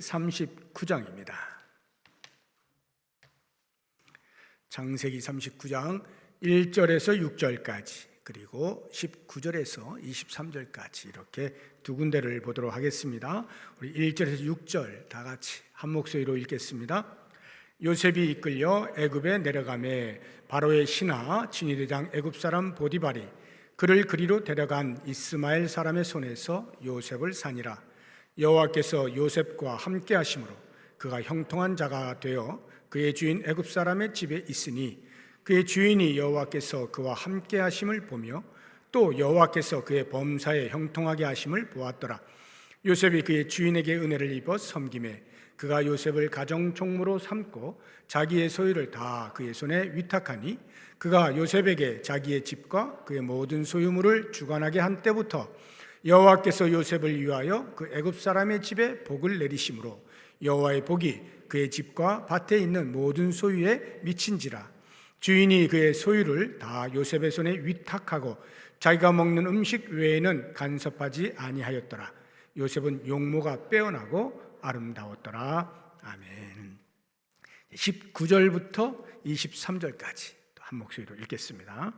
39장입니다. 창세기 39장 1절에서 6절까지 그리고 19절에서 23절까지 이렇게 두 군데를 보도록 하겠습니다. 우리 1절에서 6절 다 같이 한 목소리로 읽겠습니다. 요셉이 이끌려 애굽에 내려가매 바로의 신하 진위대장 애굽 사람 보디발이 그를 그리로 데려간 이스마엘 사람의 손에서 요셉을 산이라. 여호와께서 요셉과 함께 하심으로 그가 형통한 자가 되어 그의 주인 애굽 사람의 집에 있으니 그의 주인이 여호와께서 그와 함께 하심을 보며 또 여호와께서 그의 범사에 형통하게 하심을 보았더라. 요셉이 그의 주인에게 은혜를 입어 섬김에 그가 요셉을 가정 총무로 삼고 자기의 소유를 다 그의 손에 위탁하니 그가 요셉에게 자기의 집과 그의 모든 소유물을 주관하게 한 때부터 여호와께서 요셉을 위하여 그 애굽 사람의 집에 복을 내리심으로 여호와의 복이 그의 집과 밭에 있는 모든 소유에 미친지라. 주인이 그의 소유를 다 요셉의 손에 위탁하고 자기가 먹는 음식 외에는 간섭하지 아니하였더라. 요셉은 용모가 빼어나고 아름다웠더라. 아멘. 19절부터 23절까지 또 한 목소리로 읽겠습니다.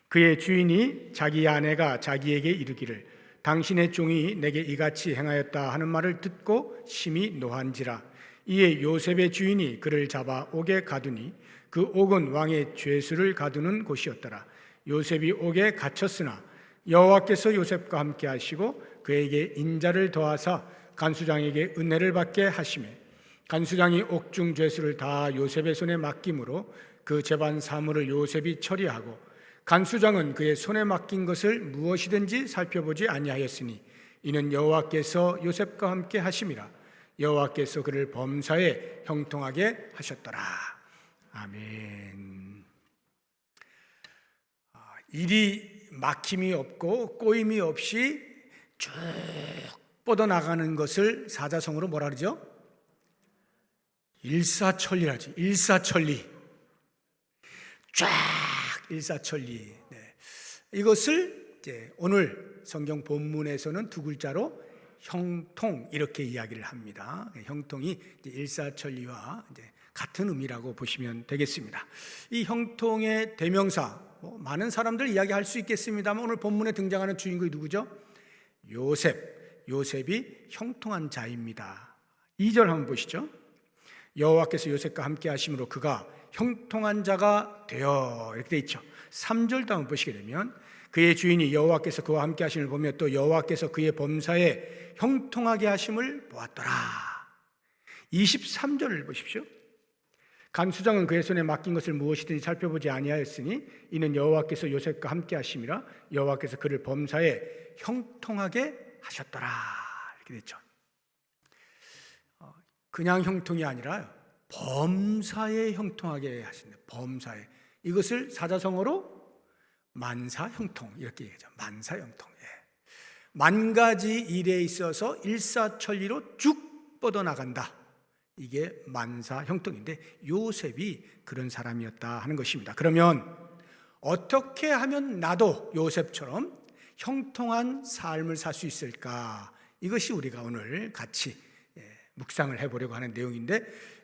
그의 주인이 자기 아내가 자기에게 이르기를 당신의 종이 내게 이같이 행하였다 하는 말을 듣고 심히 노한지라. 이에 요셉의 주인이 그를 잡아 옥에 가두니 그 옥은 왕의 죄수를 가두는 곳이었더라. 요셉이 옥에 갇혔으나 여호와께서 요셉과 함께 하시고 그에게 인자를 더하사 간수장에게 은혜를 받게 하시매 간수장이 옥중 죄수를 다 요셉의 손에 맡김으로 그 재반 사물을 요셉이 처리하고 간수장은 그의 손에 맡긴 것을 무엇이든지 살펴보지 아니하였으니 이는 여호와께서 요셉과 함께 하심이라. 여호와께서 그를 범사에 형통하게 하셨더라. 아멘. 일이 막힘이 없고 꼬임이 없이 쭉 뻗어나가는 것을 사자성어로 뭐라 그러죠? 일사천리라지. 일사천리. 쫙 일사천리. 네. 이것을 이제 오늘 성경 본문에서는 두 글자로 형통 이렇게 이야기를 합니다. 형통이 이제 일사천리와 이제 같은 의미라고 보시면 되겠습니다. 이 형통의 대명사 많은 사람들 이야기할 수 있겠습니다만 오늘 본문에 등장하는 주인공이 누구죠? 요셉. 요셉이 형통한 자입니다. 2절 한번 보시죠. 여호와께서 요셉과 함께 하심으로 그가 형통한 자가 되어 이렇게 돼 있죠. 3절도 한번 보시게 되면 그의 주인이 여호와께서 그와 함께 하심을 보며 또 여호와께서 그의 범사에 형통하게 하심을 보았더라. 23절을 보십시오. 간수장은 그의 손에 맡긴 것을 무엇이든지 살펴보지 아니하였으니 이는 여호와께서 요셉과 함께 하심이라. 여호와께서 그를 범사에 형통하게 하셨더라. 이렇게 됐죠. 그냥 형통이 아니라 범사에 형통하게 하신다. 범사에. 이것을 사자성어로 만사형통 이렇게 얘기하죠. 만사형통. 만 가지 일에 있어서 일사천리로 쭉 뻗어나간다. 이게 만사형통인데 요셉이 그런 사람이었다 하는 것입니다. 그러면 어떻게 하면 나도 요셉처럼 형통한 삶을 살 수 있을까? 이것이 우리가 오늘 같이 묵상을 해보려고 하는 내용인데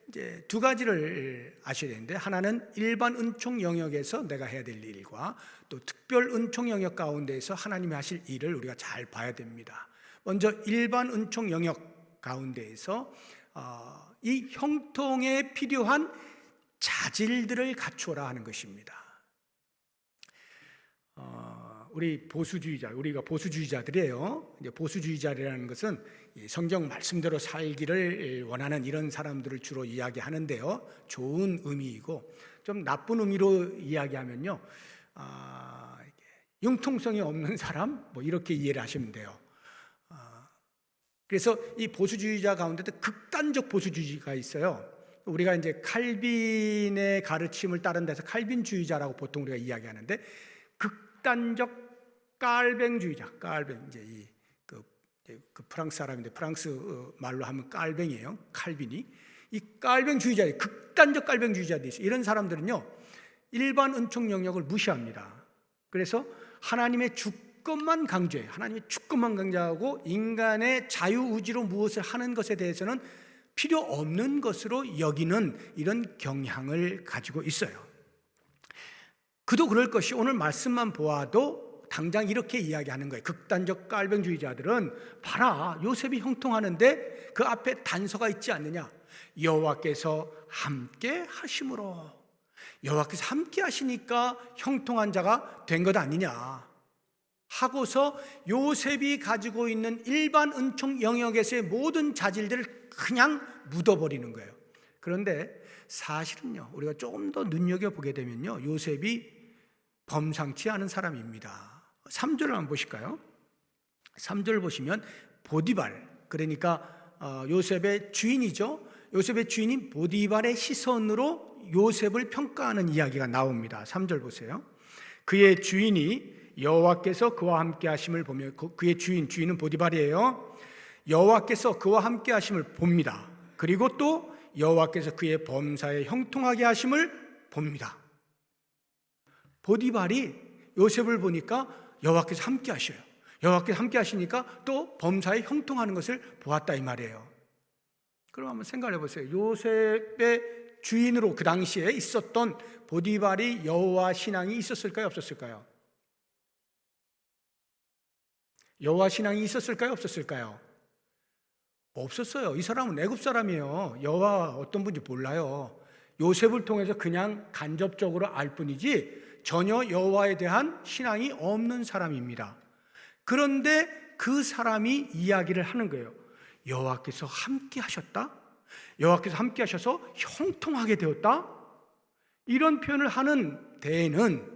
이제 두 가지를 아셔야 되는데 하나는 일반 은총 영역에서 내가 해야 될 일과 또 특별 은총 영역 가운데에서 하나님이 하실 일을 우리가 잘 봐야 됩니다. 먼저 일반 은총 영역 가운데에서 이 형통에 필요한 자질들을 갖추어라 하는 것입니다. 우리가 보수주의자들이에요. 이제 보수주의자라는 것은 성경 말씀대로 살기를 원하는 이런 사람들을 주로 이야기하는데요. 좋은 의미이고 좀 나쁜 의미로 이야기하면요, 융통성이 없는 사람 뭐 이렇게 이해를 하시면 돼요. 그래서 이 보수주의자 가운데도 극단적 보수주의가 있어요. 우리가 이제 칼빈의 가르침을 따른 데서 칼빈주의자라고 보통 우리가 이야기하는데 극단적 깔뱅주의자, 깔뱅 이제 그 프랑스 사람인데 프랑스 말로 하면 깔뱅이에요. 칼빈이 이 깔뱅주의자, 극단적 깔뱅주의자들이 있어요. 이런 사람들은요 일반 은총 영역을 무시합니다. 그래서 하나님의 주권만 강조해요. 하나님의 주권만 강조하고 인간의 자유의지로 무엇을 하는 것에 대해서는 필요 없는 것으로 여기는 이런 경향을 가지고 있어요. 그도 그럴 것이 오늘 말씀만 보아도 당장 이렇게 이야기하는 거예요. 극단적 깔병주의자들은 봐라, 요셉이 형통하는데 그 앞에 단서가 있지 않느냐. 여호와께서 함께 하심으로, 여호와께서 함께 하시니까 형통한 자가 된 것 아니냐 하고서 요셉이 가지고 있는 일반 은총 영역에서의 모든 자질들을 그냥 묻어버리는 거예요. 그런데 사실은요, 우리가 조금 더 눈여겨보게 되면요, 요셉이 범상치 않은 사람입니다. 3절을 한번 보실까요? 3절 보시면 보디발, 그러니까 요셉의 주인이죠. 요셉의 주인인 보디발의 시선으로 요셉을 평가하는 이야기가 나옵니다. 3절 보세요. 그의 주인이 여호와께서 그와 함께 하심을 보며, 그의 주인은 보디발이에요. 여호와께서 그와 함께 하심을 봅니다. 그리고 또 여호와께서 그의 범사에 형통하게 하심을 봅니다. 보디발이 요셉을 보니까 여호와께서 함께 하셔요. 여호와께서 함께 하시니까 또 범사에 형통하는 것을 보았다 이 말이에요. 그럼 한번 생각해 보세요. 요셉의 주인으로 그 당시에 있었던 보디발이 여호와 신앙이 있었을까요, 없었을까요? 여호와 신앙이 있었을까요, 없었을까요? 없었어요. 이 사람은 애굽 사람이에요. 여호와 어떤 분인지 몰라요. 요셉을 통해서 그냥 간접적으로 알 뿐이지 전혀 여호와에 대한 신앙이 없는 사람입니다. 그런데 그 사람이 이야기를 하는 거예요. 여호와께서 함께 하셨다? 여호와께서 함께 하셔서 형통하게 되었다? 이런 표현을 하는 데에는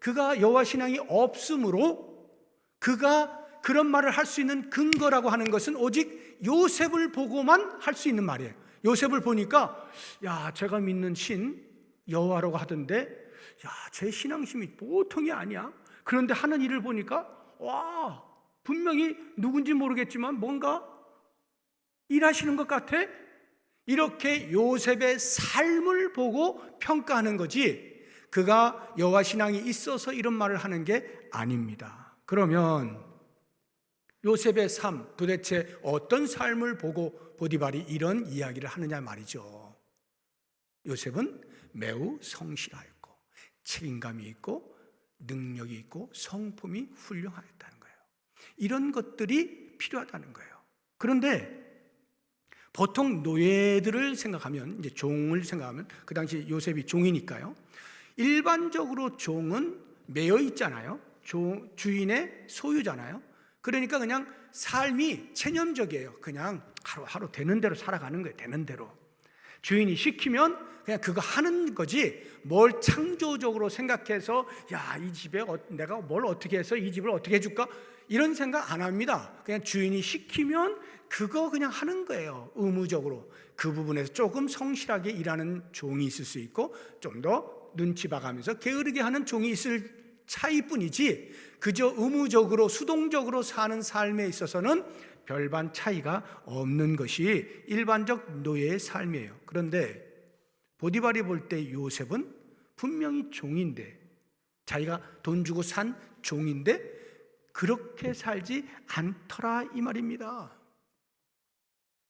그가 여호와 신앙이 없으므로 그가 그런 말을 할 수 있는 근거라고 하는 것은 오직 요셉을 보고만 할 수 있는 말이에요. 요셉을 보니까 야, 제가 믿는 신 여호와라고 하던데 야, 제 신앙심이 보통이 아니야. 그런데 하는 일을 보니까 와, 분명히 누군지 모르겠지만 뭔가 일하시는 것 같아. 이렇게 요셉의 삶을 보고 평가하는 거지 그가 여호와 신앙이 있어서 이런 말을 하는 게 아닙니다. 그러면 요셉의 삶, 도대체 어떤 삶을 보고 보디발이 이런 이야기를 하느냐 말이죠. 요셉은 매우 성실하였고 책임감이 있고 능력이 있고 성품이 훌륭하였다는 거예요. 이런 것들이 필요하다는 거예요. 그런데 보통 노예들을 생각하면, 이제 종을 생각하면, 그 당시 요셉이 종이니까요. 일반적으로 종은 매여 있잖아요. 주인의 소유잖아요. 그러니까 그냥 삶이 체념적이에요. 그냥 하루하루 되는 대로 살아가는 거예요. 되는 대로. 주인이 시키면 그냥 그거 하는 거지 뭘 창조적으로 생각해서 야, 이 집에 내가 뭘 어떻게 해서 이 집을 어떻게 해줄까? 이런 생각 안 합니다. 그냥 주인이 시키면 그거 그냥 하는 거예요. 의무적으로. 그 부분에서 조금 성실하게 일하는 종이 있을 수 있고 좀 더 눈치 봐가면서 게으르게 하는 종이 있을 차이뿐이지 그저 의무적으로 수동적으로 사는 삶에 있어서는 별반 차이가 없는 것이 일반적 노예의 삶이에요. 그런데 보디발이 볼 때 요셉은 분명히 종인데, 자기가 돈 주고 산 종인데 그렇게 살지 않더라 이 말입니다.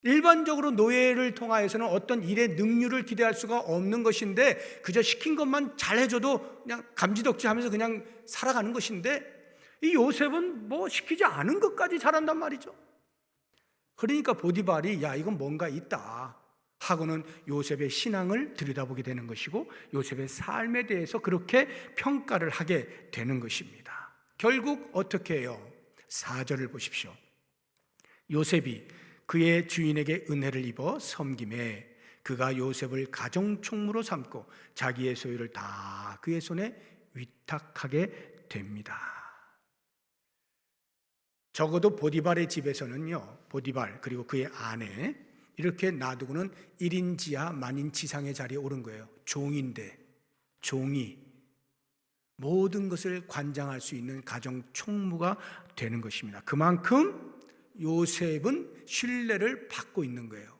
일반적으로 노예를 통하여서는 어떤 일의 능률을 기대할 수가 없는 것인데 그저 시킨 것만 잘해줘도 그냥 감지덕지하면서 그냥 살아가는 것인데 이 요셉은 뭐 시키지 않은 것까지 잘한단 말이죠. 그러니까 보디발이 야, 이건 뭔가 있다 하고는 요셉의 신앙을 들여다보게 되는 것이고 요셉의 삶에 대해서 그렇게 평가를 하게 되는 것입니다. 결국 어떻게 해요? 4절을 보십시오. 요셉이 그의 주인에게 은혜를 입어 섬김에 그가 요셉을 가정총무로 삼고 자기의 소유를 다 그의 손에 위탁하게 됩니다. 적어도 보디발의 집에서는요, 보디발 그리고 그의 아내 이렇게 놔두고는 1인 지하 만인 지상의 자리에 오른 거예요. 종인데 종이 모든 것을 관장할 수 있는 가정 총무가 되는 것입니다. 그만큼 요셉은 신뢰를 받고 있는 거예요.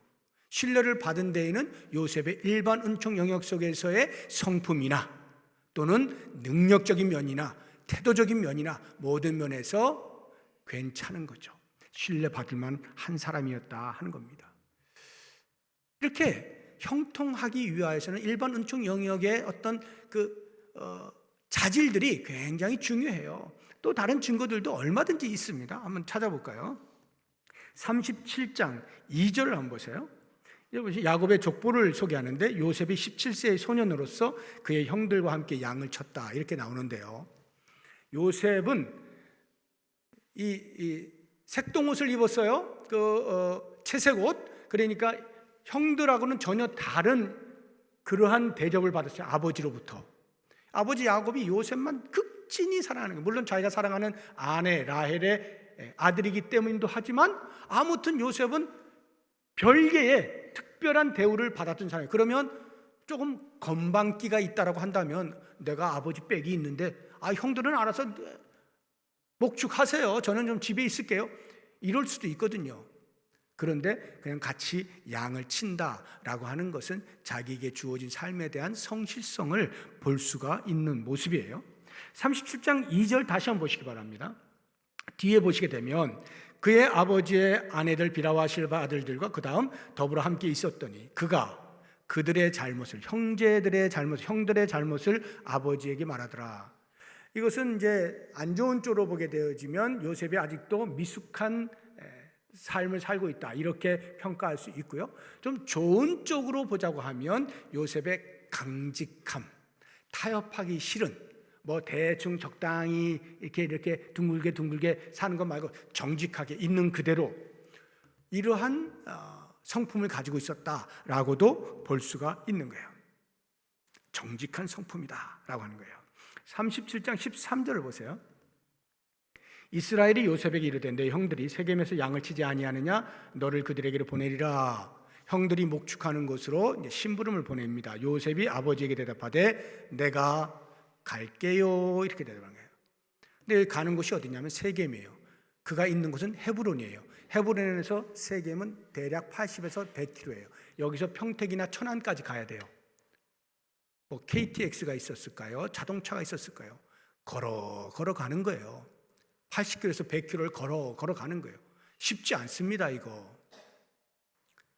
신뢰를 받은 데에는 요셉의 일반 은총 영역 속에서의 성품이나 또는 능력적인 면이나 태도적인 면이나 모든 면에서 괜찮은 거죠. 신뢰받을 만한 사람이었다 하는 겁니다. 이렇게 형통하기 위하여서는 일반 은총 영역의 어떤 자질들이 굉장히 중요해요. 또 다른 증거들도 얼마든지 있습니다. 한번 찾아볼까요? 37장 2절을 한번 보세요. 야곱의 족보를 소개하는데 요셉이 17세의 소년으로서 그의 형들과 함께 양을 쳤다 이렇게 나오는데요. 요셉은 이 색동옷을 입었어요. 채색 옷. 그러니까 형들하고는 전혀 다른 그러한 대접을 받았어요. 아버지로부터. 아버지 야곱이 요셉만 극진히 사랑하는 거예요. 물론 자기가 사랑하는 아내 라헬의 아들이기 때문이기도 하지만 아무튼 요셉은 별개의 특별한 대우를 받았던 사람이에요. 그러면 조금 건방기가 있다라고 한다면 내가 아버지 빽이 있는데 형들은 알아서 목축하세요. 저는 좀 집에 있을게요. 이럴 수도 있거든요. 그런데 그냥 같이 양을 친다라고 하는 것은 자기에게 주어진 삶에 대한 성실성을 볼 수가 있는 모습이에요. 37장 2절 다시 한번 보시기 바랍니다. 뒤에 보시게 되면 그의 아버지의 아내들 비라와 실바 아들들과 그 다음 더불어 함께 있었더니 그가 그들의 잘못을 형들의 잘못을 아버지에게 말하더라. 이것은 이제 안 좋은 쪽으로 보게 되어지면 요셉이 아직도 미숙한 삶을 살고 있다 이렇게 평가할 수 있고요. 좀 좋은 쪽으로 보자고 하면 요셉의 강직함, 타협하기 싫은 대충 적당히 이렇게 둥글게 사는 것 말고 정직하게 있는 그대로 이러한 성품을 가지고 있었다라고도 볼 수가 있는 거예요. 정직한 성품이다라고 하는 거예요. 37장 13절을 보세요. 이스라엘이 요셉에게 이르되 내 형들이 세겜에서 양을 치지 아니하느냐 너를 그들에게로 보내리라. 형들이 목축하는 곳으로 심부름을 보냅니다. 요셉이 아버지에게 대답하되 내가 갈게요 이렇게 대답한 거예요. 근데 가는 곳이 어디냐면 세겜이에요. 그가 있는 곳은 헤브론이에요. 헤브론에서 세겜은 대략 80에서 100km예요. 여기서 평택이나 천안까지 가야 돼요. KTX가 있었을까요? 자동차가 있었을까요? 걸어 가는 거예요. 80km에서 100km를 걸어 가는 거예요. 쉽지 않습니다 이거.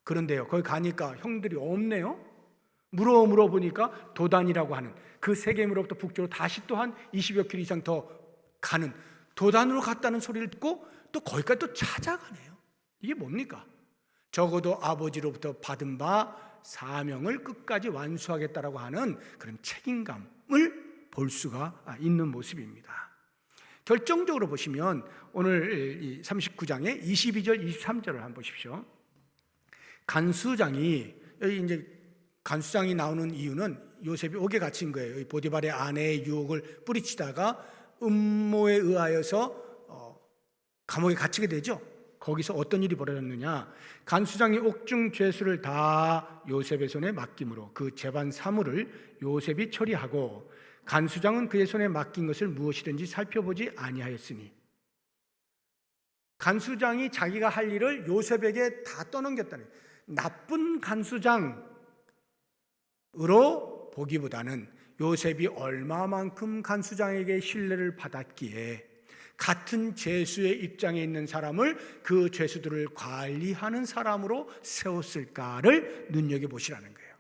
그런데요 거기 가니까 형들이 없네요. 물어보니까 도단이라고 하는 그 세겜으로부터 북쪽으로 다시 또 한 20여 킬로 이상 더 가는 도단으로 갔다는 소리를 듣고 또 거기까지 또 찾아가네요. 이게 뭡니까? 적어도 아버지로부터 받은 바 사명을 끝까지 완수하겠다라고 하는 그런 책임감을 볼 수가 있는 모습입니다. 결정적으로 보시면 오늘 39장의 22절 23절을 한번 보십시오. 간수장이 나오는 이유는 요셉이 옥에 갇힌 거예요. 보디발의 아내의 유혹을 뿌리치다가 음모에 의하여서 감옥에 갇히게 되죠. 거기서 어떤 일이 벌어졌느냐? 간수장이 옥중 죄수를 다 요셉의 손에 맡김으로 그 재반 사물을 요셉이 처리하고 간수장은 그의 손에 맡긴 것을 무엇이든지 살펴보지 아니하였으니 간수장이 자기가 할 일을 요셉에게 다 떠넘겼다는 거예요. 나쁜 간수장으로 보기보다는 요셉이 얼마만큼 간수장에게 신뢰를 받았기에 같은 죄수의 입장에 있는 사람을 그 죄수들을 관리하는 사람으로 세웠을까를 눈여겨보시라는 거예요.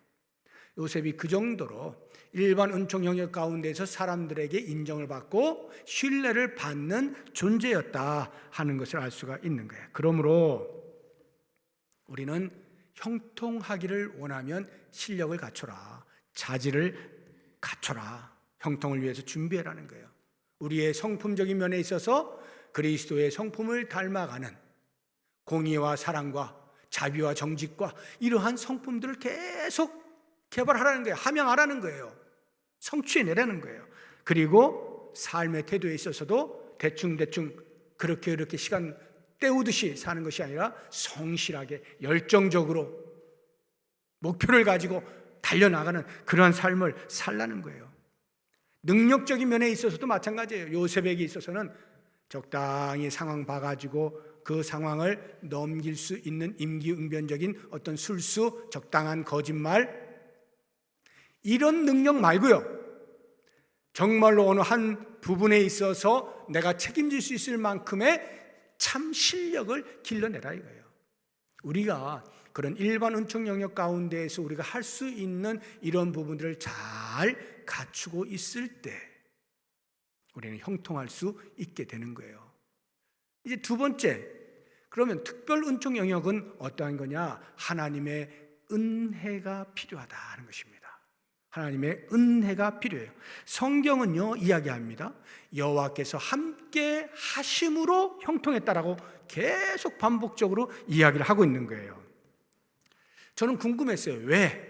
요셉이 그 정도로 일반 은총 영역 가운데서 사람들에게 인정을 받고 신뢰를 받는 존재였다 하는 것을 알 수가 있는 거예요. 그러므로 우리는 형통하기를 원하면 실력을 갖춰라, 자질을 갖춰라, 형통을 위해서 준비해라는 거예요. 우리의 성품적인 면에 있어서 그리스도의 성품을 닮아가는 공의와 사랑과 자비와 정직과 이러한 성품들을 계속 개발하라는 거예요. 함양하라는 거예요. 성취해내라는 거예요. 그리고 삶의 태도에 있어서도 대충 그렇게 시간 때우듯이 사는 것이 아니라 성실하게 열정적으로 목표를 가지고 달려나가는 그러한 삶을 살라는 거예요. 능력적인 면에 있어서도 마찬가지예요. 요셉에게 있어서는 적당히 상황 봐가지고 그 상황을 넘길 수 있는 임기응변적인 어떤 술수, 적당한 거짓말 이런 능력 말고요, 정말로 어느 한 부분에 있어서 내가 책임질 수 있을 만큼의 참 실력을 길러내라 이거예요. 우리가 그런 일반 은총 영역 가운데에서 우리가 할 수 있는 이런 부분들을 잘 갖추고 있을 때 우리는 형통할 수 있게 되는 거예요. 이제 두 번째, 그러면 특별 은총 영역은 어떠한 거냐? 하나님의 은혜가 필요하다는 것입니다. 하나님의 은혜가 필요해요. 성경은요 이야기합니다. 여호와께서 함께 하심으로 형통했다라고 계속 반복적으로 이야기를 하고 있는 거예요. 저는 궁금했어요. 왜?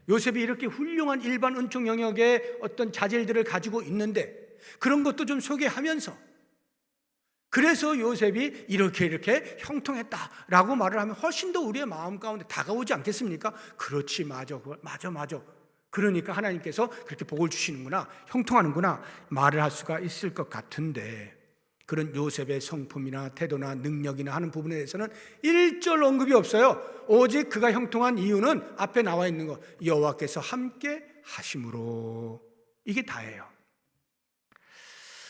요셉이 이렇게 훌륭한 일반 은총 영역의 어떤 자질들을 가지고 있는데 그런 것도 좀 소개하면서, 그래서 요셉이 이렇게 형통했다라고 말을 하면 훨씬 더 우리의 마음 가운데 다가오지 않겠습니까? 그렇지, 맞아. 그러니까 하나님께서 그렇게 복을 주시는구나, 형통하는구나 말을 할 수가 있을 것 같은데, 그런 요셉의 성품이나 태도나 능력이나 하는 부분에 대해서는 일절 언급이 없어요. 오직 그가 형통한 이유는 앞에 나와 있는 거, 여호와께서 함께 하심으로. 이게 다예요.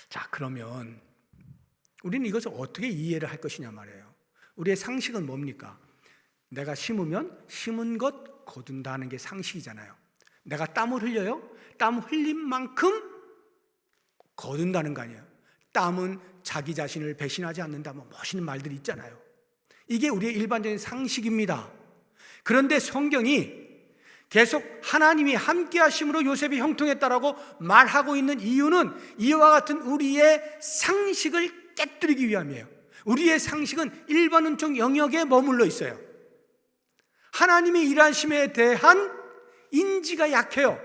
자, 그러면 우리는 이것을 어떻게 이해를 할 것이냐 말이에요. 우리의 상식은 뭡니까? 내가 심으면 심은 것 거둔다는 게 상식이잖아요. 내가 땀을 흘려요? 땀 흘린 만큼 거둔다는 거 아니에요. 땀은 자기 자신을 배신하지 않는다, 뭐 멋있는 말들이 있잖아요. 이게 우리의 일반적인 상식입니다. 그런데 성경이 계속 하나님이 함께 하심으로 요셉이 형통했다라고 말하고 있는 이유는 이와 같은 우리의 상식을 깨뜨리기 위함이에요. 우리의 상식은 일반 은총 영역에 머물러 있어요. 하나님의 일하심에 대한 인지가 약해요.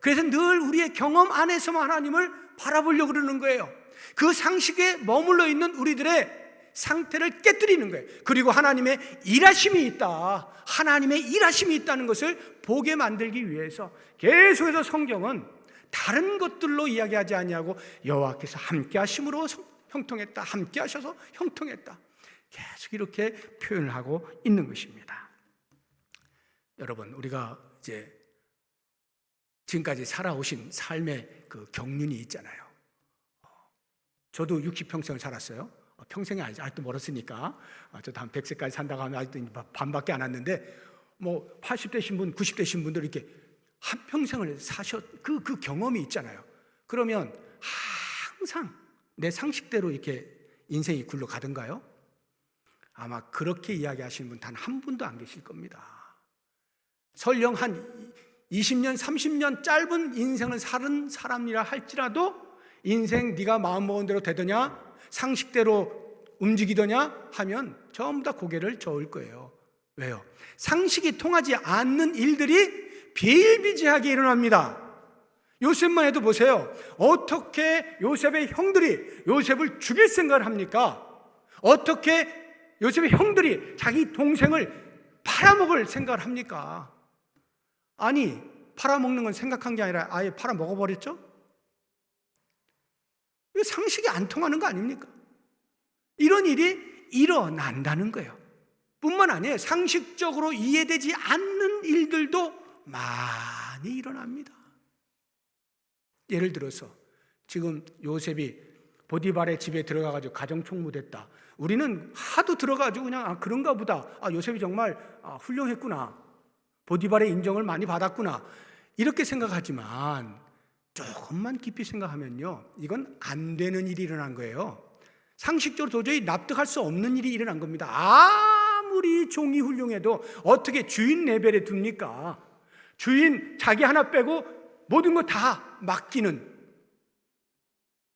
그래서 늘 우리의 경험 안에서만 하나님을 바라보려고 그러는 거예요. 그 상식에 머물러 있는 우리들의 상태를 깨뜨리는 거예요. 그리고 하나님의 일하심이 있다, 하나님의 일하심이 있다는 것을 보게 만들기 위해서 계속해서 성경은 다른 것들로 이야기하지 아니하고 여호와께서 함께 하심으로 형통했다, 함께 하셔서 형통했다, 계속 이렇게 표현을 하고 있는 것입니다. 여러분, 우리가 이제 지금까지 살아오신 삶의 그 경륜이 있잖아요. 저도 60평생을 살았어요. 평생이 아직도 멀었으니까. 저도 한 100세까지 산다고 하면 아직도 반밖에 안 왔는데, 뭐 80대신 분, 90대신 분들 이렇게 한 평생을 그 경험이 있잖아요. 그러면 항상 내 상식대로 이렇게 인생이 굴러가던가요? 아마 그렇게 이야기하시는 분 단 한 분도 안 계실 겁니다. 설령 한 20년, 30년 짧은 인생을 사는 사람이라 할지라도 인생 네가 마음먹은 대로 되더냐, 상식대로 움직이더냐 하면 전부 다 고개를 저을 거예요. 왜요? 상식이 통하지 않는 일들이 비일비재하게 일어납니다. 요셉만 해도 보세요. 어떻게 요셉의 형들이 요셉을 죽일 생각을 합니까? 어떻게 요셉의 형들이 자기 동생을 팔아먹을 생각을 합니까? 아니, 팔아먹는 건 생각한 게 아니라 아예 팔아먹어버렸죠? 이거 상식이 안 통하는 거 아닙니까? 이런 일이 일어난다는 거예요. 뿐만 아니에요. 상식적으로 이해되지 않는 일들도 많이 일어납니다. 예를 들어서 지금 요셉이 보디발의 집에 들어가가지고 가정총무됐다. 우리는 하도 들어가지고 그냥 그런가 보다. 요셉이 정말 훌륭했구나. 보디발의 인정을 많이 받았구나. 이렇게 생각하지만 조금만 깊이 생각하면요, 이건 안 되는 일이 일어난 거예요. 상식적으로 도저히 납득할 수 없는 일이 일어난 겁니다. 아무리 종이 훌륭해도 어떻게 주인 레벨에 둡니까? 주인 자기 하나 빼고 모든 거 다 맡기는,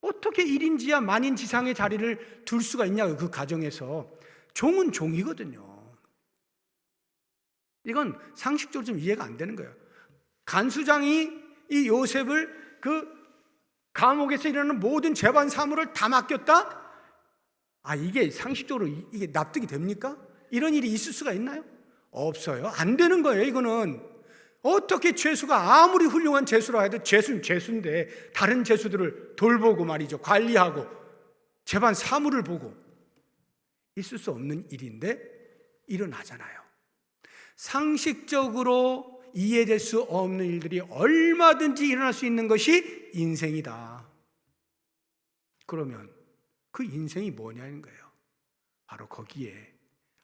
어떻게 1인지야 만인지상의 자리를 둘 수가 있냐고요. 그 가정에서. 종은 종이거든요. 이건 상식적으로 좀 이해가 안 되는 거예요. 간수장이 이 요셉을 그 감옥에서 일어나는 모든 재반 사물을 다 맡겼다? 이게 상식적으로 이게 납득이 됩니까? 이런 일이 있을 수가 있나요? 없어요. 안 되는 거예요. 이거는 어떻게 죄수가 아무리 훌륭한 죄수라 해도 죄수는 죄수인데 다른 죄수들을 돌보고 말이죠, 관리하고 재반 사물을 보고, 있을 수 없는 일인데 일어나잖아요. 상식적으로 이해될 수 없는 일들이 얼마든지 일어날 수 있는 것이 인생이다. 그러면 그 인생이 뭐냐는 거예요. 바로 거기에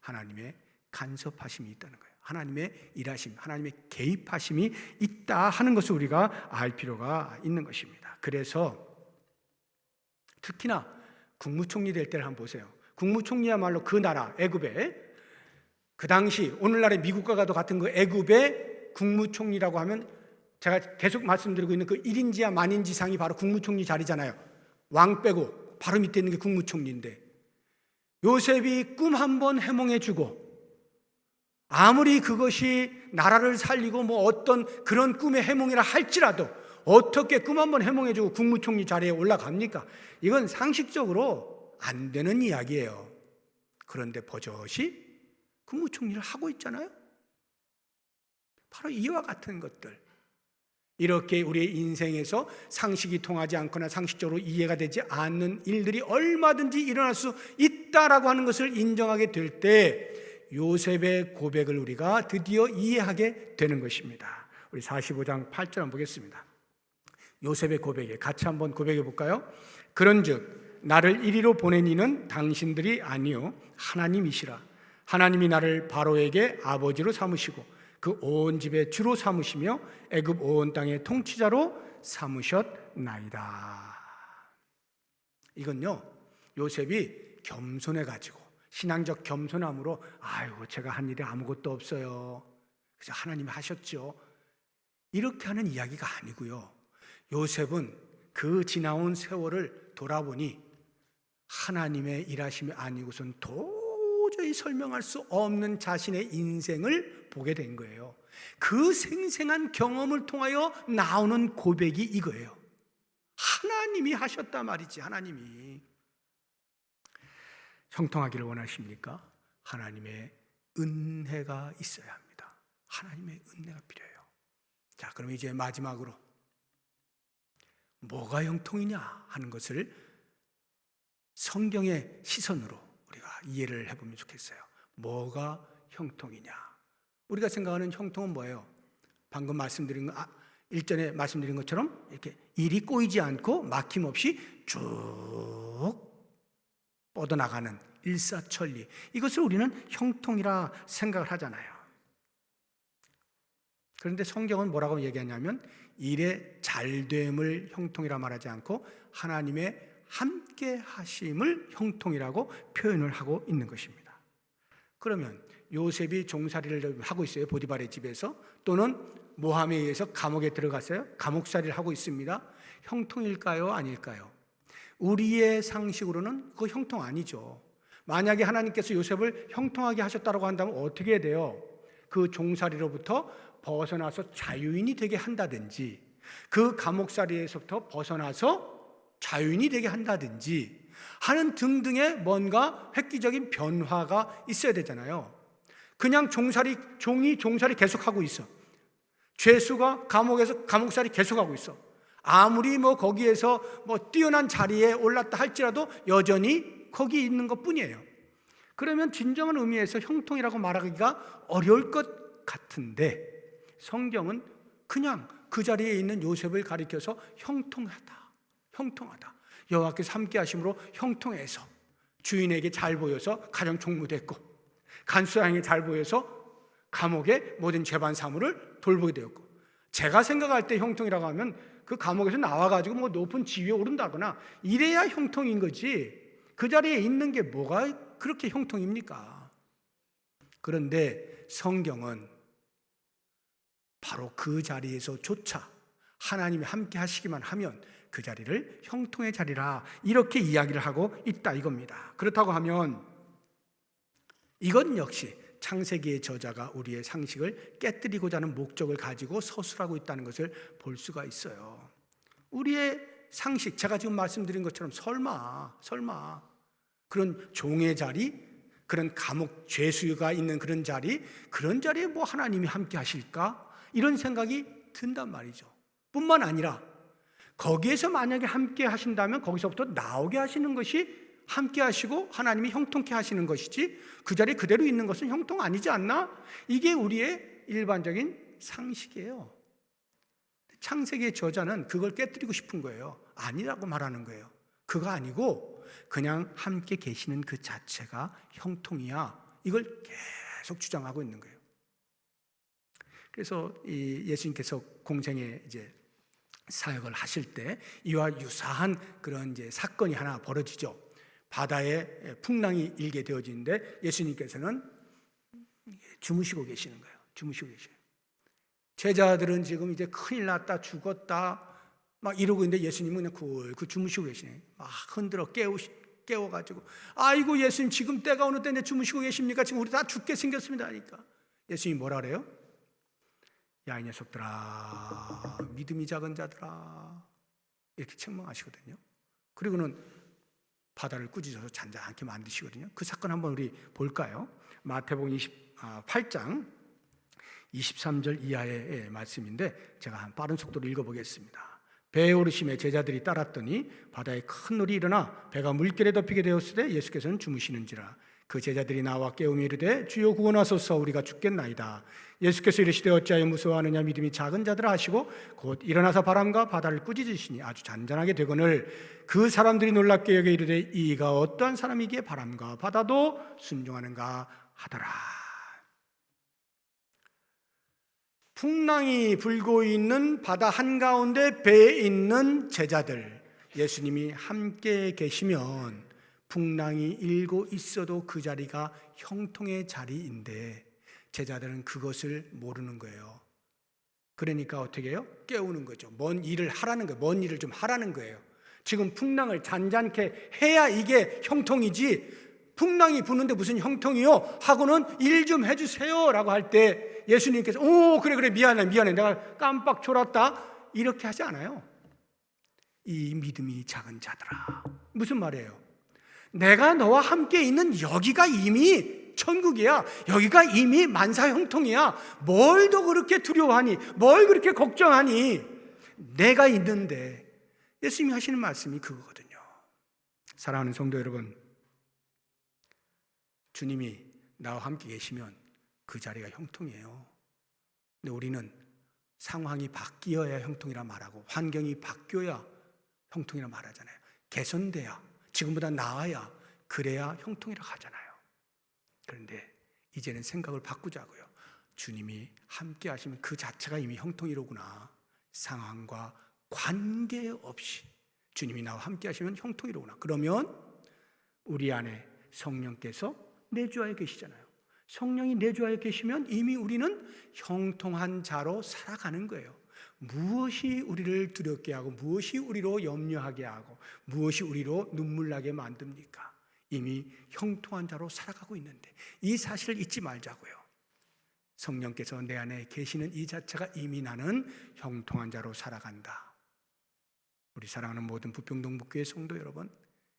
하나님의 간섭하심이 있다는 거예요. 하나님의 일하심, 하나님의 개입하심이 있다 하는 것을 우리가 알 필요가 있는 것입니다. 그래서 특히나 국무총리 될 때를 한번 보세요. 국무총리야말로 그 나라 애굽에 그 당시 오늘날의 미국과도 같은 그 애굽의 국무총리라고 하면 제가 계속 말씀드리고 있는 그 1인지야 만인지상이 바로 국무총리 자리잖아요. 왕 빼고 바로 밑에 있는 게 국무총리인데, 요셉이 꿈 한번 해몽해주고 아무리 그것이 나라를 살리고 뭐 어떤 그런 꿈의 해몽이라 할지라도 어떻게 꿈 한번 해몽해주고 국무총리 자리에 올라갑니까? 이건 상식적으로 안 되는 이야기예요. 그런데 버젓이 국무총리를 하고 있잖아요. 바로 이와 같은 것들, 이렇게 우리의 인생에서 상식이 통하지 않거나 상식적으로 이해가 되지 않는 일들이 얼마든지 일어날 수 있다라고 하는 것을 인정하게 될 때 요셉의 고백을 우리가 드디어 이해하게 되는 것입니다. 우리 45장 8절 한번 보겠습니다. 요셉의 고백에 같이 한번 고백해 볼까요? 그런즉 나를 이리로 보낸 이는 당신들이 아니요 하나님이시라. 하나님이 나를 바로에게 아버지로 삼으시고 그 온 집의 주로 삼으시며 애굽 온 땅의 통치자로 삼으셨나이다. 이건요, 요셉이 겸손해 가지고 신앙적 겸손함으로 아이고 제가 한 일이 아무것도 없어요, 그래서 하나님이 하셨죠, 이렇게 하는 이야기가 아니고요. 요셉은 그 지나온 세월을 돌아보니 하나님의 일하심이 아니고선 도저히 설명할 수 없는 자신의 인생을 보게 된 거예요. 그 생생한 경험을 통하여 나오는 고백이 이거예요. 하나님이 하셨단 말이지. 하나님이. 형통하기를 원하십니까? 하나님의 은혜가 있어야 합니다. 하나님의 은혜가 필요해요. 자, 그럼 이제 마지막으로 뭐가 형통이냐 하는 것을 성경의 시선으로 우리가 이해를 해보면 좋겠어요. 뭐가 형통이냐? 우리가 생각하는 형통은 뭐예요? 방금 말씀드린 거, 일전에 말씀드린 것처럼 이렇게 일이 꼬이지 않고 막힘없이 쭉 뻗어나가는 일사천리, 이것을 우리는 형통이라 생각을 하잖아요. 그런데 성경은 뭐라고 얘기하냐면 일의 잘됨을 형통이라 말하지 않고 하나님의 함께 하심을 형통이라고 표현을 하고 있는 것입니다. 그러면 요셉이 종살이를 하고 있어요. 보디발의 집에서. 또는 모함에 의해서 감옥에 들어갔어요. 감옥살이를 하고 있습니다. 형통일까요? 아닐까요? 우리의 상식으로는 그거 형통 아니죠. 만약에 하나님께서 요셉을 형통하게 하셨다고 한다면 어떻게 해야 돼요? 그 종살이로부터 벗어나서 자유인이 되게 한다든지, 그 감옥살이에서부터 벗어나서 자유인이 되게 한다든지 하는 등등의 뭔가 획기적인 변화가 있어야 되잖아요. 그냥 종이 종살이 계속하고 있어. 죄수가 감옥에서 감옥살이 계속하고 있어. 아무리 거기에서 뛰어난 자리에 올랐다 할지라도 여전히 거기 있는 것 뿐이에요. 그러면 진정한 의미에서 형통이라고 말하기가 어려울 것 같은데, 성경은 그냥 그 자리에 있는 요셉을 가리켜서 형통하다, 여호와께서 함께 하심으로 형통해서 주인에게 잘 보여서 가정 총무됐고, 간수장에게 잘 보여서 감옥의 모든 재반 사무를 돌보게 되었고, 제가 생각할 때 형통이라고 하면 그 감옥에서 나와가지고 높은 지위에 오른다거나 이래야 형통인 거지, 그 자리에 있는 게 뭐가 그렇게 형통입니까? 그런데 성경은 바로 그 자리에서조차 하나님이 함께 하시기만 하면 그 자리를 형통의 자리라 이렇게 이야기를 하고 있다 이겁니다. 그렇다고 하면 이건 역시 창세기의 저자가 우리의 상식을 깨뜨리고자 하는 목적을 가지고 서술하고 있다는 것을 볼 수가 있어요. 우리의 상식, 제가 지금 말씀드린 것처럼 설마 그런 종의 자리, 그런 감옥 죄수가 있는 그런 자리에 뭐 하나님이 함께 하실까? 이런 생각이 든단 말이죠. 뿐만 아니라 거기에서 만약에 함께 하신다면 거기서부터 나오게 하시는 것이 함께 하시고 하나님이 형통케 하시는 것이지, 그 자리에 그대로 있는 것은 형통 아니지 않나? 이게 우리의 일반적인 상식이에요. 창세기의 저자는 그걸 깨뜨리고 싶은 거예요. 아니라고 말하는 거예요. 그거 아니고 그냥 함께 계시는 그 자체가 형통이야. 이걸 계속 주장하고 있는 거예요. 그래서 이 예수님께서 공생에 이제 사역을 하실 때 이와 유사한 그런 이제 사건이 하나 벌어지죠. 바다에 풍랑이 일게 되어지는데 예수님께서는 주무시고 계시는 거예요. 주무시고 계셔요. 제자들은 지금 이제 큰일 났다, 죽었다 막 이러고 있는데 예수님은 그냥 그 주무시고 계시네. 막 흔들어 깨워가지고, 아이고 예수님 지금 때가 어느 때인데 주무시고 계십니까? 지금 우리 다 죽게 생겼습니다 하니까 예수님이 뭐라 그래요? 야, 이 녀석들아, 믿음이 작은 자들아, 이렇게 책망하시거든요. 그리고는 바다를 꾸짖어서 잔잔하게 만드시거든요. 그 사건 한번 우리 볼까요? 마태복음 28장 23절 이하의 말씀인데 제가 한 빠른 속도로 읽어보겠습니다. 배에 오르심에 제자들이 따랐더니 바다에 큰 놀이 일어나 배가 물결에 덮이게 되었을 때 예수께서는 주무시는지라. 그 제자들이 나와 깨우며 이르되 주여 구원하소서, 우리가 죽겠나이다. 예수께서 이르시되 어찌하여 무서워하느냐, 믿음이 작은 자들아 하시고 곧 일어나서 바람과 바다를 꾸짖으시니 아주 잔잔하게 되거늘 그 사람들이 놀랍게 여겨 이르되 이가 어떠한 사람이기에 바람과 바다도 순종하는가 하더라. 풍랑이 불고 있는 바다 한가운데 배에 있는 제자들, 예수님이 함께 계시면 풍랑이 일고 있어도 그 자리가 형통의 자리인데 제자들은 그것을 모르는 거예요. 그러니까 어떻게 해요? 깨우는 거죠. 뭔 일을 하라는 거예요. 뭔 일을 좀 하라는 거예요. 지금 풍랑을 잔잔케 해야 이게 형통이지, 풍랑이 부는데 무슨 형통이요? 하고는 일 좀 해주세요 라고 할 때 예수님께서 오 그래 미안해 내가 깜빡 졸았다 이렇게 하지 않아요. 이 믿음이 작은 자들아, 무슨 말이에요? 내가 너와 함께 있는 여기가 이미 천국이야. 여기가 이미 만사형통이야. 뭘 더 그렇게 두려워하니? 뭘 그렇게 걱정하니? 내가 있는데. 예수님이 하시는 말씀이 그거거든요. 사랑하는 성도 여러분, 주님이 나와 함께 계시면 그 자리가 형통이에요. 근데 우리는 상황이 바뀌어야 형통이라 말하고 환경이 바뀌어야 형통이라 말하잖아요. 개선돼야, 지금보다 나아야, 그래야 형통이라 하잖아요. 그런데 이제는 생각을 바꾸자고요. 주님이 함께 하시면 그 자체가 이미 형통이로구나. 상황과 관계없이 주님이 나와 함께 하시면 형통이로구나. 그러면 우리 안에 성령께서 내주하여 계시잖아요. 성령이 내주하여 계시면 이미 우리는 형통한 자로 살아가는 거예요. 무엇이 우리를 두렵게 하고 무엇이 우리로 염려하게 하고 무엇이 우리로 눈물 나게 만듭니까? 이미 형통한 자로 살아가고 있는데 이 사실을 잊지 말자고요. 성령께서 내 안에 계시는 이 자체가 이미 나는 형통한 자로 살아간다. 우리 사랑하는 모든 부평동북교회 성도 여러분,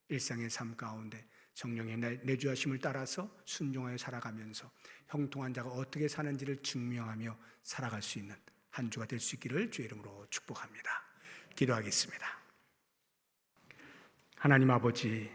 일상의 삶 가운데 성령의 내주하심을 따라서 순종하여 살아가면서 형통한 자가 어떻게 사는지를 증명하며 살아갈 수 있는 한 주가 될 수 있기를 주의 이름으로 축복합니다. 기도하겠습니다. 하나님 아버지,